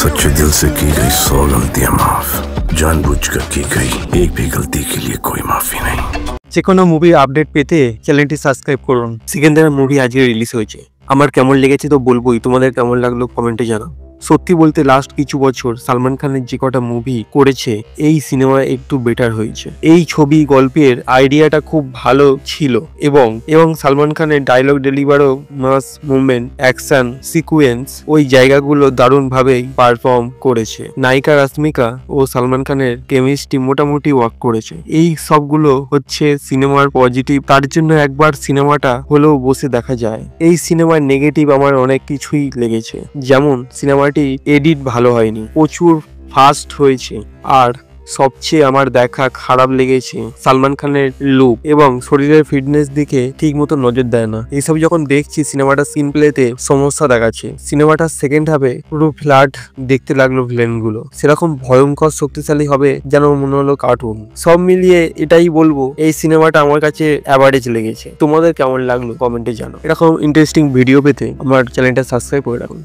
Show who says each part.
Speaker 1: सच्चे दिल से की गई 100 गलतियां माफ, जानबूझकर की गई एक भी गलती के लिए कोई माफी नहीं।
Speaker 2: যে কোনো মুভি আপডেট পেতে চ্যানেলটি সাবস্ক্রাইব করুন। সিকান্দার মুভি আজকে রিলিজ হয়েছে। আমার কেমন লেগেছে তো বলবোই, তোমাদের কেমন লাগলো কমেন্টে জানাও। সত্যি বলতে লাস্ট কিছু বছর সালমান খানের যে কটা মুভি করেছে এই সিনেমা একটু বেটার হয়েছে। এই ছবি গল্পের আইডিয়াটা খুব ভালো ছিল এবং সালমান খানের ডায়লগ ডেলিভারও মাস মুভমেন্ট অ্যাকশন সিকুয়েন্স ওই জায়গাগুলো দারুণভাবেই পারফর্ম করেছে। নায়িকা রাশ্মিকা ও সালমান খানের কেমিস্ট্রি মোটামুটি ওয়ার্ক করেছে। এই সবগুলো হচ্ছে সিনেমার পজিটিভ, তার জন্য একবার সিনেমাটা হলেও বসে দেখা যায়। এই সিনেমার নেগেটিভ আমার অনেক কিছুই লেগেছে, যেমন সিনেমা এডিট ভালো হয়নি, প্রচুর ফাস্ট হয়েছে, আর সবচেয়ে আমার দেখা খারাপ লেগেছে সালমান খানের লুক এবং শরীরের ফিটনেস দিকে ঠিক মতো নজর দেয় না। এইসব যখন দেখছি সিনেমাটা স্ক্রিন প্লেতে সমস্যা দেখাচ্ছে। সিনেমাটার সেকেন্ড হাফে পুরো ফ্ল্যাট দেখতে লাগলো ভিলেন গুলো, সেরকম ভয়ঙ্কর শক্তিশালী হবে যেন মনে হলো কার্টুন। সব মিলিয়ে এটাই বলবো এই সিনেমাটা আমার কাছে অ্যাভারেজ লেগেছে। তোমাদের কেমন লাগলো কমেন্টে জানাও। এরকম ইন্টারেস্টিং ভিডিও পেতে আমার চ্যানেলটা সাবস্ক্রাইব করে রাখুন।